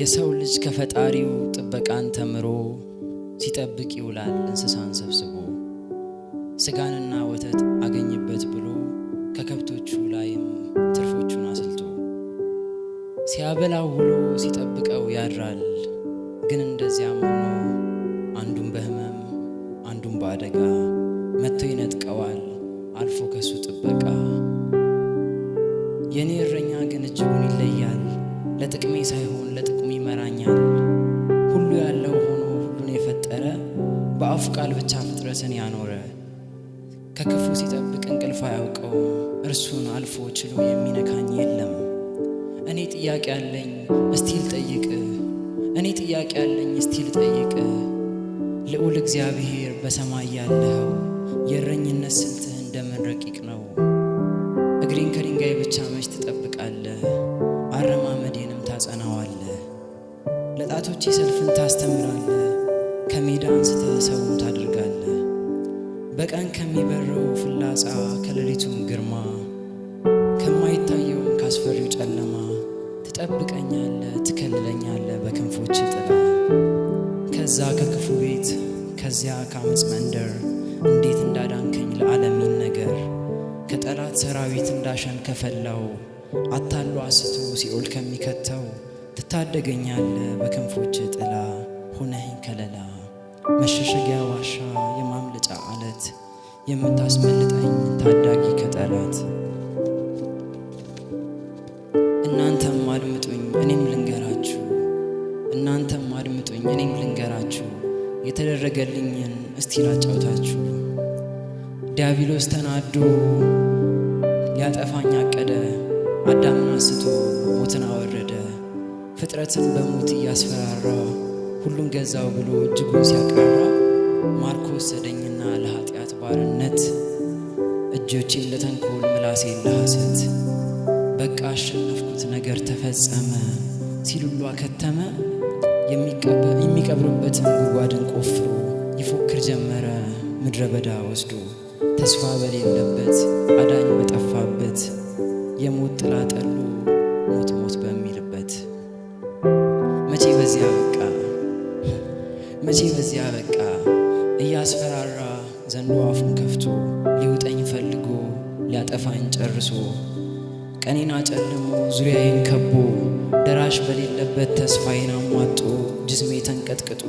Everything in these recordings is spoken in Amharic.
የሰው ልጅ ከፈጣሪው ጥበቃን ተምሮ ሲጠብቅ ይውላል እንስሳን ሰብስቦ ስጋንና ወተት አገኝበት ብሎ ከከብቶቹ ላይም ትርፎቹን አስልቶ ሲያበላው ውሎ ሲጠብቀው ያድራል። ግን እንደዚያም ሆኖ አንዱን በህመም አንዱን በአደጋ መጥቶ ይነጥቀዋል አልፎ ከሱ ጥበቃ። የኔ እረኛ ግን እጅጉን ይለያል፣ ለጥቅሜ ሳይሆን ለጥቅሙ ይመራኛል። ሁሉ ያለው ሆኖ ሁሉን የፈጠረ በአፉ ቃል ብቻ ፍጥረትን ያኖረ ከክፉ ሲጠብቅ እንቅልፍ አያውቀው እርሱን አልፎ ችሎ የሚነካኝ የለም። እኔ ጥያቄ አለኝ እስቲ ልጠይቅ፣ እኔ ጥያቄ አለኝ እስቲ ልጠይቅ። ልዑል እግዚአብሔር በሰማይ ያለው የእረኝነት ስልትህ እንደምን ረቂቅ ነው። እግሬን ከድንጋይ ብቻ መች ትጠብቃለህ፣ አረማመዴንም ታጸናዋለህ። ለጣቶቼ ሰልፍን ታስተምራለህ፣ ከሜዳ አንስተህ ሰውም ታደርጋለህ። በቀን ከሚበረው ፍላጻ ከሌሊቱም ግርማ ከማይታየውም ካስፈሪው ጨለማ ትጠብቀኛለህ ትከልለኛለህ በክንፎች ጥላ። ከዛ ከክፉ ቤት ከዚያ ከአመፅ መንደር እንዴት እንዳዳንከኝ ለዓለም ይነገር። ከጠላት ሰራዊት እንዳሸን ከፈላው አታሎ አስቶ ሲኦል ከሚከተው ትታደገኛለህ በክንፎች ጥላ ሆነኸኝ ከለላ። መሸሸጊያ ዋሻ የማምለጫ አለት የምታስመልጠኝ ታዳጊ ከጠላት። እናንተም አድምጡኝ እኔም ልንገራችሁ፣ እናንተም አድምጡኝ እኔም ልንገራችሁ። የተደረገልኝን እስቲ ላጫውታችሁ። ዲያብሎስ ተናዶ ሊያጠፋኝ አቀደ፣ አዳምን አንስቶ ሞትን አወረደ። ፍጥረትን በሞት እያስፈራራ ሁሉን ገዛው ብሎ እጅጉን ሲያቅራራ ማርኮ ወሰደኝና ለኃጢአት ባርነት እጆቼን ለተንኮል ምላሴን ለሐሰት። በቃ አሸነፍኩት ነገር ተፈጸመ ሲሉሉ አከተመ። የሚቀብርበትን ጉድጓድን ቆፍሮ ይፎክር ጀመረ ምድረ በዳ ወስዶ። ተስፋ በሌለበት አዳኝ በጠፋበት የሞት ጥላ ጠሉ ሞት ሞት በሚልበት። መቼ በዚያ በቃ መቼ በዚያ በቃ እያስፈራራ ዘንዶ አፉን ከፍቶ ሊውጠኝ ፈልጎ ሊያጠፋኝ ጨርሶ። ቀኔን አጨልሞ ዙሪያዬን ከቦ ደራሽ በሌለበት ተስፋዬን አሟጦ ጅስሜ ተንቀጥቅጦ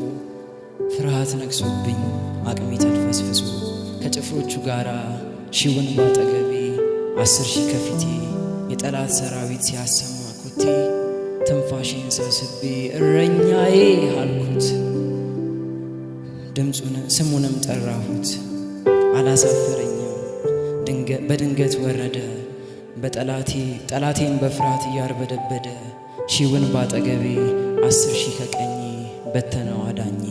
ፍርሃት ነግሶብኝ አቅሜ ተልፈስፍሶ። ከጭፍሮቹ ጋራ ሺውን ባጠገቤ 10,000 ከፊቴ የጠላት ሰራዊት ሲያሰማ ኮቴ ትንፋሽን ሰብስቤ እረኛዬ አልኩት፣ ድምፁን ስሙንም ጠራሁት። አላሳፈረኝም በድንገት ወረደ ጠላቴን በፍርሃት እያርበደበደ። ሺውን ባጠገቤ 10,000 ከቀኜ በተነው አዳኜ።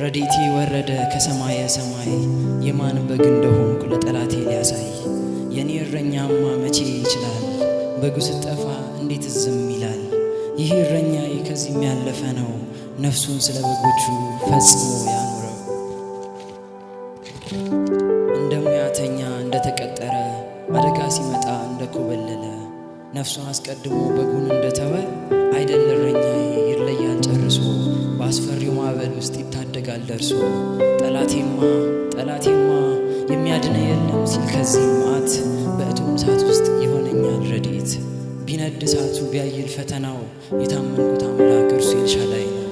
ረድኤቴ ወረደ ከሰማየ ሰማይ የማን በግ እንደሆንኩ ለጠላቴ ሊያሳይ። የኔ እረኛማ መቼ ይችላል በጉ ስጠፋ እንዴት ዝም ይላል። ይህ እረኛዬ ከዚህም ያለፈ ነው ነፍሱን ስለ በጎቹ ፈጽሞ ያኖረው። እንደ ሙያተኛ እንደተቀጠረ አደጋ ሲመጣ እንደኮበለለ ነፍሱን አስቀድሞ በጉን እንደተወ አይደል እረኛዬ ይለያል ጨርሶ። በአስፈሪው ማዕበል ውስጥ ይታደጋል ደርሶ። ጠላቴማ የሚያድነ የለም ሲል ከዚህ መዓት በእቶን እሳት ውስጥ ይሆነኛል ረድኤት። ቢነድ እሳቱ ቢያይል ፈተናው የታመንኩት አምላክ እርሱ ኤልሻዳይ ነው።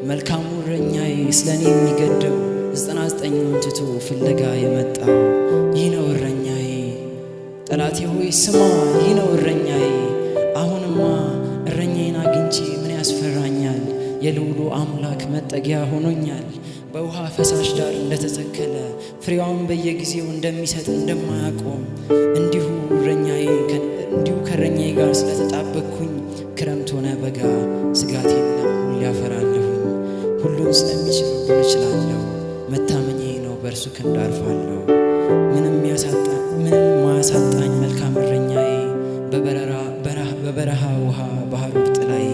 መልካሙ እረኛዬ ስለኔ የሚገደው 99ን ትቶ ፍለጋ የመጣው ይህ ነው እረኛዬ። ጠላቴ ሆይ ስማ ይህ ነው እረኛዬ። አሁንማ እረኛዬን አግኝቼ ምን ያስፈራኛል? የልዑሉ አምላክ መጠጊያ ሆኖኛል። በውሃ ፈሳሽ ዳር እንደተተከለ ፍሬዋን በየጊዜው እንደሚሰጥ እንደማያቆም እንዲሁ ከእረኛዬ ጋር ስለተጣበቅኩኝ ክረምት ሆነ በጋ ስጋት የለም ሁሌ ያፈራለሁኝ። ሁሉን ስለሚችል ሁሉን እችላለሁ፣ መታመኛዬ ነው በእርሱ ክንድ አርፋለሁ። ምንም ማያሳጣኝ መልካም እረኛዬ በበረሃ ውሃ በሐሩር ጥላዬ።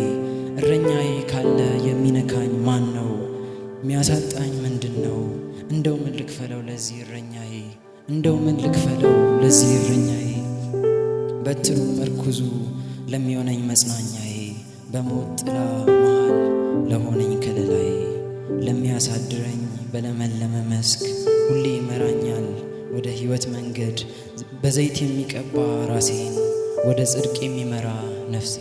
እረኛዬ ካለ የሚነካኝ ማን ነው? ሚያሳጣኝ ምንድን ነው? እንደው ምን ልክፈለው ለዚህ እረኛዬ፣ እንደው ምን ልክፈለው ለዚህ እረኛዬ። በትሩ መርኩዙ ለሚሆነኝ መጽናኛዬ በሞት ጥላ መሃል ለሆነኝ ከለላዬ ለሚያሳድረኝ በለመለመ መስክ ሁሌ ይመራኛል ወደ ሕይወት መንገድ በዘይት የሚቀባ ራሴን ወደ ጽድቅ የሚመራ ነፍሴ።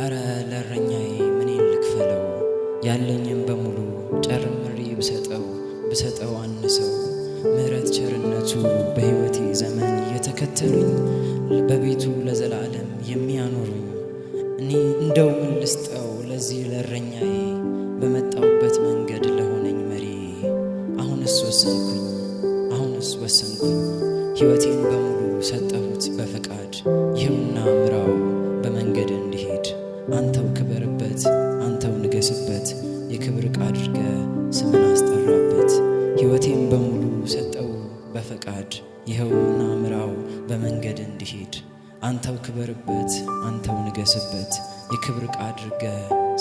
እረ ለእረኛዬ ምኔን ልክፈለው ያለኝም በሙሉ ጨርምሬ ብሰጠው አንሰው ምሕረት ቸርነቱ በሕይወቴ ዘመን እየተከተሉኝ በቤቱ ለዘላለም የሚያኖሩኝ እኔ እንደው ምን ልስጠው ለዚህ ለእረኛዬ በመጣውበት መንገድ ለሆነኝ መሪ። አሁንስ ወሰንኩኝ ሕይወቴን በሙሉ ሰጠሁት በፈቃድ ይኸውና ምራው በመንገድ እንዲሄድ አንተው ክበርበት አንተው ንገስበት የክብር ዕቃ አድርገ ስምን አስጠራበት። ሕይወቴን በሙሉ ሰጠው በፈቃድ ይኸውና ምራው በመንገድ እንዲሄድ አንተው ክበርበት አንተው ንገስበት የክብር ዕቃ አድርገ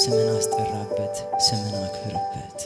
ስምን አስጠራበት ስምን አክብርበት።